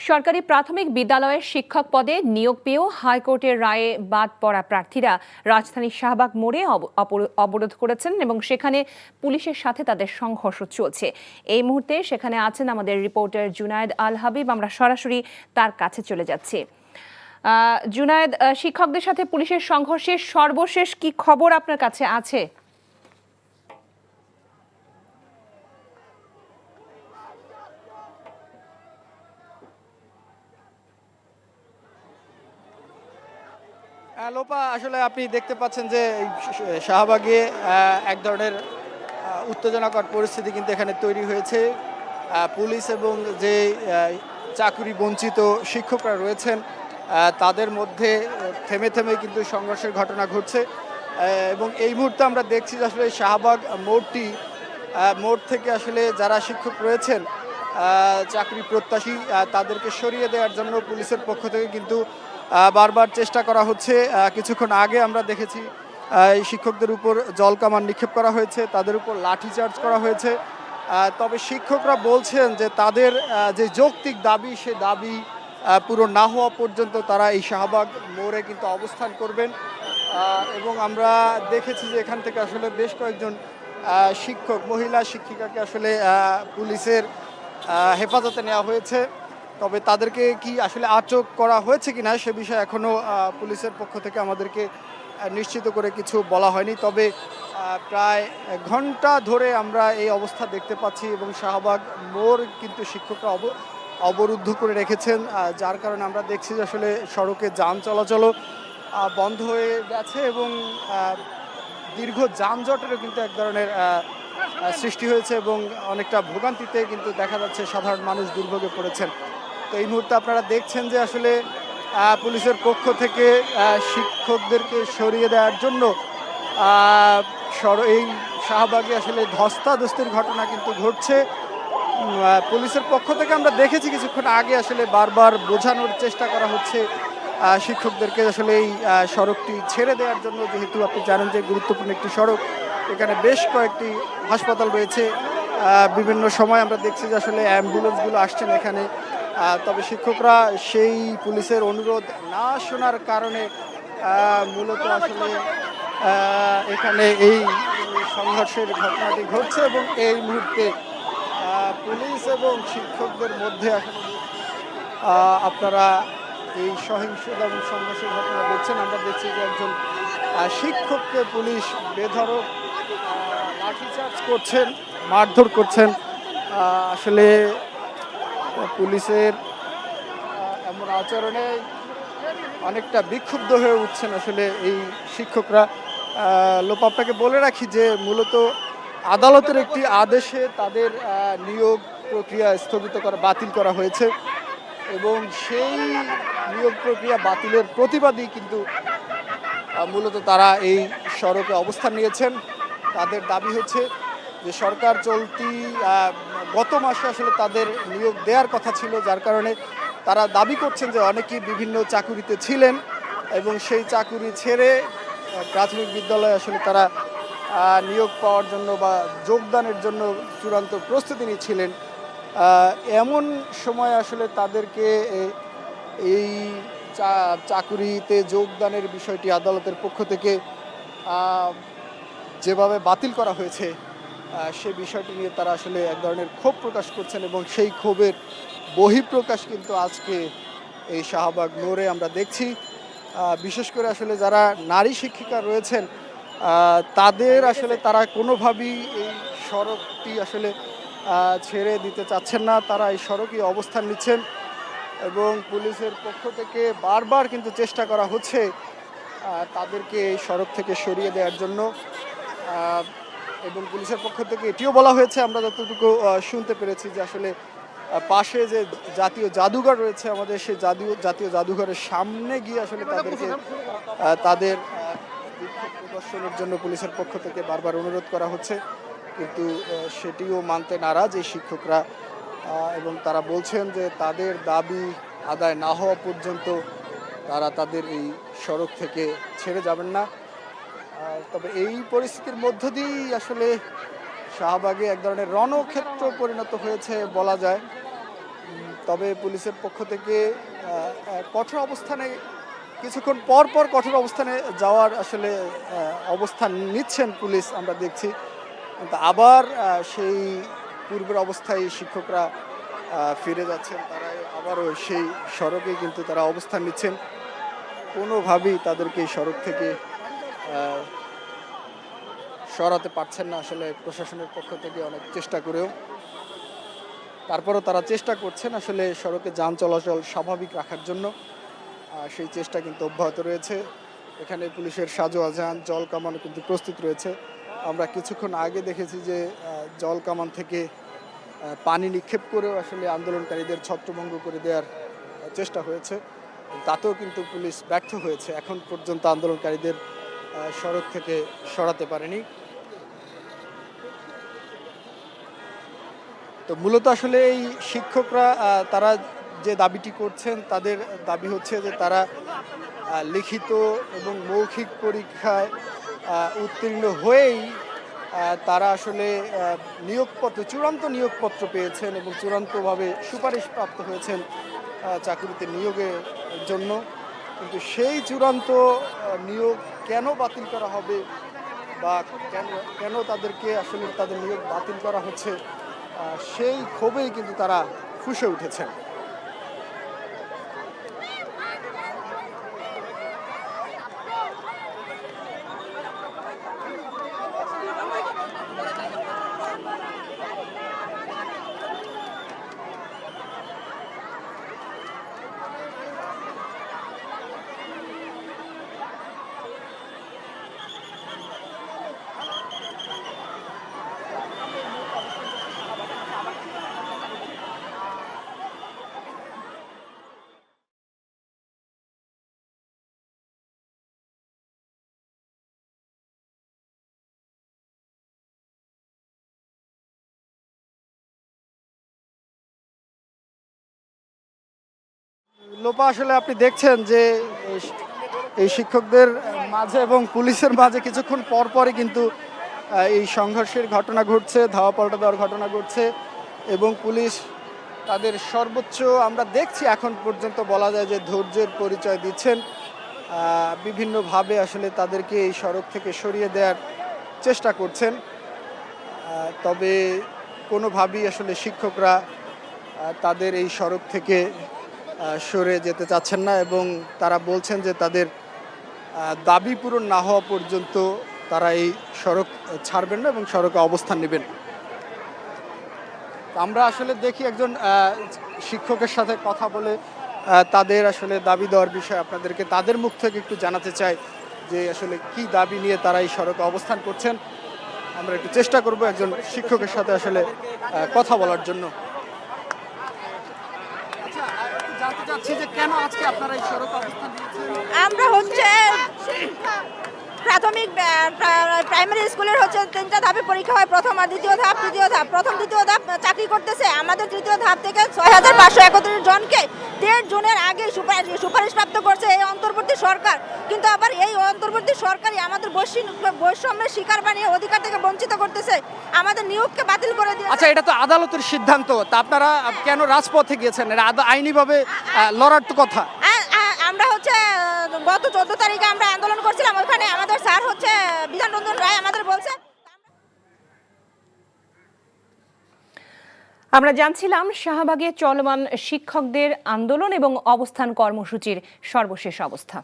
সরকারি প্রাথমিক বিদ্যালয়ের শিক্ষক পদে নিয়োগ পেয়েও হাইকোর্টের রায়ে বাদ পড়া প্রার্থীরা রাজধানীর শাহবাগ মোড়ে অবরোধ করেছেন এবং সেখানে পুলিশের সাথে তাদের সংঘর্ষ চলছে। এই মুহূর্তে সেখানে আছেন আমাদের রিপোর্টার জুনায়েদ আল হাবিব। আমরা সরাসরি তার কাছে চলে যাচ্ছি। জুনায়েদ, শিক্ষকদের সাথে পুলিশের সংঘর্ষের সর্বশেষ কি খবর আপনার কাছে আছে? লোপা, আসলে আপনি দেখতে পাচ্ছেন যে শাহবাগে এক ধরনের উত্তেজনাকর পরিস্থিতি কিন্তু এখানে তৈরি হয়েছে। পুলিশ এবং যে চাকরি বঞ্চিত শিক্ষকরা রয়েছেন তাদের মধ্যে থেমে থেমে কিন্তু সংঘর্ষের ঘটনা ঘটছে এবং এই মুহূর্তে আমরা দেখছি যে আসলে শাহবাগ মোড় থেকে আসলে যারা শিক্ষক রয়েছেন চাকরি প্রত্যাশী তাদেরকে সরিয়ে দেওয়ার জন্য পুলিশের পক্ষ থেকে কিন্তু বারবার চেষ্টা করা হচ্ছে। কিছুক্ষণ আগে আমরা দেখেছি এই শিক্ষকদের উপর জলকামান নিক্ষেপ করা হয়েছে, তাদের উপর লাঠিচার্জ করা হয়েছে। তবে শিক্ষকরা বলছেন যে তাদের যে যৌক্তিক দাবি, সে দাবি পুরো না হওয়া পর্যন্ত তারা এই শাহবাগ মোড়ে কিন্তু অবস্থান করবেন। এবং আমরা দেখেছি যে এখান থেকে আসলে বেশ কয়েকজন মহিলা শিক্ষিকাকে আসলে পুলিশের হেফাজতে নেওয়া হয়েছে। তবে তাদেরকে কি আসলে আটক করা হয়েছে কিনা সে বিষয়ে এখনও পুলিশের পক্ষ থেকে আমাদেরকে নিশ্চিত করে কিছু বলা হয়নি। তবে প্রায় ঘন্টা ধরে আমরা এই অবস্থা দেখতে পাচ্ছি এবং শাহবাগ মোড় কিন্তু শিক্ষকরা অবরুদ্ধ করে রেখেছেন, যার কারণে আমরা দেখছি যে আসলে সড়কে যান চলাচলও বন্ধ হয়ে গেছে এবং দীর্ঘ যানজটেরও কিন্তু এক ধরনের সৃষ্টি হয়েছে এবং অনেকটা ভোগান্তিতে কিন্তু দেখা যাচ্ছে সাধারণ মানুষ দুর্ভোগে পড়েছেন। তো এই মুহূর্তে আপনারা দেখছেন যে আসলে পুলিশের পক্ষ থেকে শিক্ষকদেরকে সরিয়ে দেওয়ার জন্য এই শাহবাগে আসলে ধস্তাধস্তির ঘটনা কিন্তু ঘটছে। পুলিশের পক্ষ থেকে আমরা দেখেছি কিছুক্ষণ আগে আসলে বারবার বোঝানোর চেষ্টা করা হচ্ছে শিক্ষকদেরকে আসলে এই সড়কটি ছেড়ে দেওয়ার জন্য, যেহেতু আপনি জানেন যে গুরুত্বপূর্ণ একটি সড়ক, এখানে বেশ কয়েকটি হাসপাতাল রয়েছে। বিভিন্ন সময় আমরা দেখছি যে আসলে অ্যাম্বুলেন্সগুলো আসছেন এখানে। তবে শিক্ষকরা সেই পুলিশের অনুরোধ না শোনার কারণে মূলত আসলে এখানে এই সংঘর্ষের ঘটনাটি ঘটছে এবং এই মুহূর্তে পুলিশ এবং শিক্ষকদের মধ্যে আসলে আপনারা এই সহিংসতা এবং সংঘর্ষের ঘটনা দেখছেন। আমরা দেখছি যে একজন শিক্ষককে পুলিশ বেধড়ক লাঠিচার্জ করছেন, মারধর করছেন। আসলে পুলিশের এমন আচরণে অনেকটা বিক্ষুব্ধ হয়ে উঠছেন আসলে এই শিক্ষকরা। লোপ, আপনাকে বলে রাখি যে মূলত আদালতের একটি আদেশে তাদের নিয়োগ প্রক্রিয়া বাতিল করা হয়েছে এবং সেই নিয়োগ প্রক্রিয়া বাতিলের প্রতিবাদী কিন্তু মূলত তারা এই সড়কে অবস্থান নিয়েছেন। তাদের দাবি হচ্ছে যে সরকার গত মাসে আসলে তাদের নিয়োগ দেওয়ার কথা ছিল, যার কারণে তারা দাবি করছেন যে অনেকেই বিভিন্ন চাকুরিতে ছিলেন এবং সেই চাকুরি ছেড়ে প্রাথমিক বিদ্যালয়ে আসলে তারা নিয়োগ পাওয়ার জন্য বা যোগদানের জন্য চূড়ান্ত প্রস্তুতি নিচ্ছিলেন। এমন সময় আসলে তাদেরকে এই চাকুরিতে যোগদানের বিষয়টি আদালতের পক্ষ থেকে যেভাবে বাতিল করা হয়েছে সে বিষয়টি নিয়ে তারা আসলে এক ধরনের ক্ষোভ প্রকাশ করছেন এবং সেই ক্ষোভের বহিঃপ্রকাশ কিন্তু আজকে এই শাহবাগ মোড়ে আমরা দেখছি। বিশেষ করে আসলে যারা নারী শিক্ষিকা রয়েছেন তারা কোনোভাবেই এই সড়কটি আসলে ছেড়ে দিতে চাচ্ছেন না, তারা এই সড়কই অবস্থান নিচ্ছেন এবং পুলিশের পক্ষ থেকে বারবার কিন্তু চেষ্টা করা হচ্ছে তাদেরকে এই সড়ক থেকে সরিয়ে দেওয়ার জন্য। এবং পুলিশের পক্ষ থেকে এটিও বলা হয়েছে, আমরা যতটুকু শুনতে পেরেছি, যে আসলে পাশে যে জাতীয় জাদুঘর রয়েছে আমাদের, সেই জাতীয় জাদুঘরের সামনে গিয়ে আসলে তাদেরকে তাদের বিক্ষোভ প্রদর্শনের জন্য পুলিশের পক্ষ থেকে বারবার অনুরোধ করা হচ্ছে, কিন্তু সেটিও মানতে নারাজ এই শিক্ষকরা এবং তারা বলছেন যে তাদের দাবি আদায় না হওয়া পর্যন্ত তারা তাদের এই সড়ক থেকে ছেড়ে যাবেন না। তবে এই পরিস্থিতির মধ্য দিয়েই আসলে শাহবাগে এক ধরনের রণক্ষেত্র পরিণত হয়েছে বলা যায়। তবে পুলিশের পক্ষ থেকে কঠোর অবস্থানে কিছুক্ষণ পর পর কঠোর অবস্থানে যাওয়ার আসলে অবস্থান নিচ্ছেন পুলিশ আমরা দেখছি, কিন্তু আবার সেই পূর্বের অবস্থায় শিক্ষকরা ফিরে যাচ্ছেন, তারা আবারও সেই সড়কে কিন্তু তারা অবস্থান নিচ্ছেন। কোনোভাবেই তাদেরকে এই সড়ক থেকে সরাতে পারছেন না আসলে প্রশাসনের পক্ষ থেকে অনেক চেষ্টা করেও। তারপরও তারা চেষ্টা করছেন আসলে সড়কে যান চলাচল স্বাভাবিক রাখার জন্য, সেই চেষ্টা কিন্তু অব্যাহত রয়েছে। এখানে পুলিশের সাজোয়াজান জল কামানও কিন্তু প্রস্তুত রয়েছে। আমরা কিছুক্ষণ আগে দেখেছি যে জল কামান থেকে পানি নিক্ষেপ করেও আসলে আন্দোলনকারীদের ছত্রভঙ্গ করে দেওয়ার চেষ্টা হয়েছে, তাতেও কিন্তু পুলিশ ব্যর্থ হয়েছে। এখন পর্যন্ত আন্দোলনকারীদের সড়ক থেকে সরাতে পারেনি। তো মূলত আসলে এই শিক্ষকরা তারা যে দাবিটি করছেন, তাদের দাবি হচ্ছে যে তারা লিখিত এবং মৌখিক পরীক্ষায় উত্তীর্ণ হয়েই তারা আসলে চূড়ান্ত নিয়োগপত্র পেয়েছেন এবং চূড়ান্তভাবে সুপারিশপ্রাপ্ত হয়েছেন চাকরিতে নিয়োগের জন্য। কিন্তু সেই চূড়ান্ত নিয়োগ কেন বাতিল করা হবে বা কেন তাদেরকে আসলে তাদের নিয়োগ বাতিল করা হচ্ছে, সেই ক্ষোভেই কিন্তু তারা ফুঁসে উঠেছেন। লোপা, আসলে আপনি দেখছেন যে এই শিক্ষকদের মাঝে এবং পুলিশের মাঝে কিছুক্ষণ পর পরই কিন্তু এই সংঘর্ষের ঘটনা ঘটছে, ধাওয়া পাল্টা দেওয়ার ঘটনা ঘটছে এবং পুলিশ তাদের সর্বোচ্চ আমরা দেখছি এখন পর্যন্ত বলা যায় যে ধৈর্যের পরিচয় দিচ্ছেন। বিভিন্নভাবে আসলে তাদেরকে এই সড়ক থেকে সরিয়ে দেওয়ার চেষ্টা করছেন, তবে কোনোভাবেই আসলে শিক্ষকরা তাদের এই সড়ক থেকে সরে যেতে চাচ্ছেন না এবং তারা বলছেন যে তাদের দাবি পূরণ না হওয়া পর্যন্ত তারা এই সড়ক ছাড়বেন না এবং সড়কে অবস্থান নেবেন। আমরা আসলে দেখি একজন শিক্ষকের সাথে কথা বলে তাদের আসলে দাবি দেওয়ার বিষয়ে আপনাদেরকে তাদের মুখ থেকে একটু জানাতে চাই যে আসলে কি দাবি নিয়ে তারা এই সড়কে অবস্থান করছেন। আমরা একটু চেষ্টা করব একজন শিক্ষকের সাথে আসলে কথা বলার জন্য। জানতে চাচ্ছি যে কেন আজকে আপনারা এই সড়কে অবস্থান নিয়েছেন? আমরা হচ্ছে প্রাথমিক প্রাইমারি স্কুলের হচ্ছে 3টা ধাপে পরীক্ষা হয়, প্রথম আর দ্বিতীয় ধাপ, তৃতীয় ধাপ। প্রথম দ্বিতীয় ধাপ চাকরি করতেছে আমাদের তৃতীয় ধাপ থেকে 6531 জনকে 1.5 জনের আগে সুপারিশ প্রাপ্ত করছে এই অন্তর্বর্তী সরকার। কিন্তু আবার এই অন্তর্বর্তী সরকারই আমাদের বৈষম্যের শিকার বানিয়ে অধিকার থেকে বঞ্চিত করতেছে, আমাদের নিয়োগকে বাতিল করে দিয়ে। আচ্ছা, এটা তো আদালতের সিদ্ধান্ত, তা আপনারা কেন রাজপথে গিয়েছেন? এটা আইনিভাবে লড়ার তো কথা। আমরা হচ্ছে গত 14 তারিখে আমরা আন্দোলন করছিলাম, ওখানে আমাদের স্যার হচ্ছে বিধানরঞ্জন রায় আমাদের বলছে। আমরা জানছিলাম শাহবাগে চলমান শিক্ষকদের আন্দোলন এবং অবস্থান কর্মসূচির সর্বশেষ অবস্থা।